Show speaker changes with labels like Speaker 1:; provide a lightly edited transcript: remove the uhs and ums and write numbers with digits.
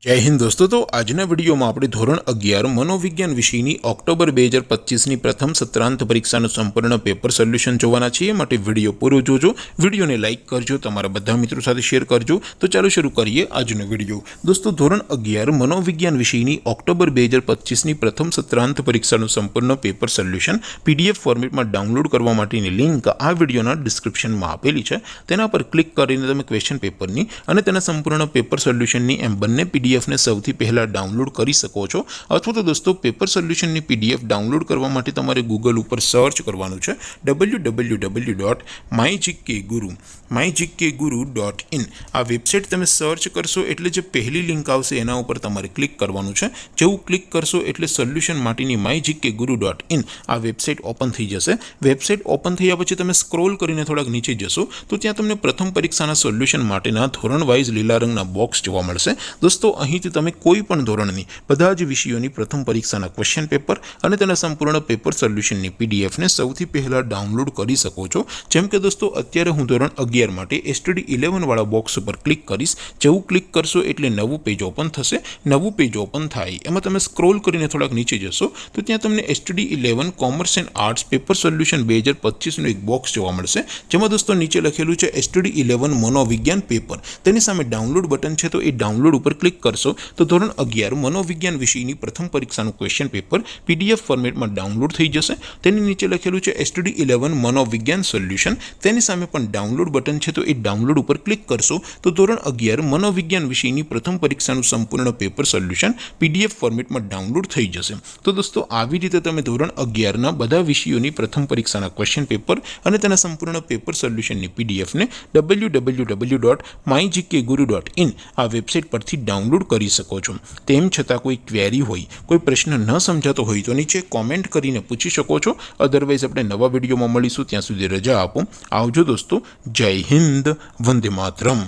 Speaker 1: जय हिंद दोस्तों। तो आजना विडियो में આપણે ધોરણ 11 મનોવિજ્ઞાન વિષયની ઓક્ટોબર 2025ની પ્રથમ સત્રાંત પરીક્ષાનું સંપૂર્ણ પેપર સોલ્યુશન જોવાના છીએ। માટે વિડિયો પૂરો જોજો, વિડિયોને લાઈક કરજો, તમારા બધા મિત્રો સાથે શેર કરજો। તો ચાલો શરૂ કરીએ આજનો વિડિયો। દોસ્તો ધોરણ 11 મનોવિજ્ઞાન વિષયની ઓક્ટોબર 2025ની પ્રથમ સત્રાંત પરીક્ષાનું સંપૂર્ણ પેપર સોલ્યુશન પીડીએફ ફોર્મેટમાં ડાઉનલોડ કરવા માટેની લિંક આ વિડિયોના ડિસ્ક્રિપ્શનમાં આપેલી છે। તેના પર ક્લિક કરીને તમે ક્વેશ્ચન પેપરની અને તેના સંપૂર્ણ પેપર સોલ્યુશનની એમ બંને પીડીએફ ने સૌથી પહેલા ડાઉનલોડ કરી શકો છો। અથવા તો દોસ્તો પેપર સોલ્યુશનની પીડીએફ ડાઉનલોડ કરવા માટે તમારે ગૂગલ ઉપર સર્ચ કરવાનું છે www.mygkguru.in। આ વેબસાઇટ તમે સર્ચ કરશો એટલે જે પહેલી લિંક આવશે એના ઉપર તમારે ક્લિક કરવાનું છે। જેવું ક્લિક કરશો એટલે સોલ્યુશન માટેની mygkguru.in આ વેબસાઇટ ઓપન થઈ જશે। વેબસાઇટ ઓપન થયા પછી તમે સ્ક્રોલ કરીને થોડાક નીચે જશો તો ત્યાં તમને પ્રથમ પરીક્ષાના સોલ્યુશન માટેના ધોરણ વાઇઝ લીલા રંગના બોક્સ જોવા મળશે। દોસ્તો અહીંથી તમે કોઈ પણ ધોરણની બધા જ વિષયોની પ્રથમ પરીક્ષાના ક્વેશ્ચન પેપર અને તેના સંપૂર્ણ પેપર સોલ્યુશનની પીડીએફને સૌથી પહેલા ડાઉનલોડ કરી શકો છો। જેમ કે દોસ્તો અત્યારે હું ધોરણ 11 માટે STD 11 વાળા બોક્સ ઉપર ક્લિક કરીશ। જેવું ક્લિક કરશો એટલે નવું પેજ ઓપન થશે। નવું પેજ ઓપન થાય એમાં તમે સ્ક્રોલ કરીને થોડાક નીચે જશો તો ત્યાં તમને STD 11 commerce and arts paper solution 2025નું એક બોક્સ જોવા મળશે। જેમાં દોસ્તો નીચે લખેલું છે STD 11 મનોવિજ્ઞાન પેપર। તેની સામે ડાઉનલોડ બટન છે તો એ ડાઉનલોડ ઉપર ક્લિક કરશો तो ધોરણ 11 મનોવિજ્ઞાન વિષયની પ્રથમ પરીક્ષાનું ક્વેશ્ચન પેપર પીડીએફ ફોર્મેટમાં ડાઉનલોડ થઈ જશે। તેની નીચે લખેલું છે STD 11 મનોવિજ્ઞાન સોલ્યુશન। તેની સામે પણ ડાઉનલોડ બટન છે તો એ ડાઉનલોડ ઉપર ક્લિક કરશો તો ધોરણ 11 મનોવિજ્ઞાન વિષયની પ્રથમ પરીક્ષાનું સંપૂર્ણ પેપર સોલ્યુશન પીડીએફ ફોર્મેટમાં ડાઉનલોડ થઈ જશે। તો દોસ્તો આવી રીતે તમે ધોરણ 11ના બધા વિષયોની પ્રથમ પરીક્ષાના ક્વેશ્ચન પેપર અને તેના સંપૂર્ણ પેપર સોલ્યુશનની પીડીએફને www.mygkguru.in આ વેબસાઇટ પરથી ડાઉનલોડ કરી શકો છો। તેમ છતાં કોઈ ક્વેરી હોય, કોઈ પ્રશ્ન ન સમજાતો હોય તો નીચે કોમેન્ટ કરીને પૂછી શકો છો। અધરવાઇઝ આપણે નવા વિડીયોમાં મળીશું, ત્યાં સુધી રજા આપો। આવજો દોસ્તો। જય હિન્દ, વંદે માતરમ।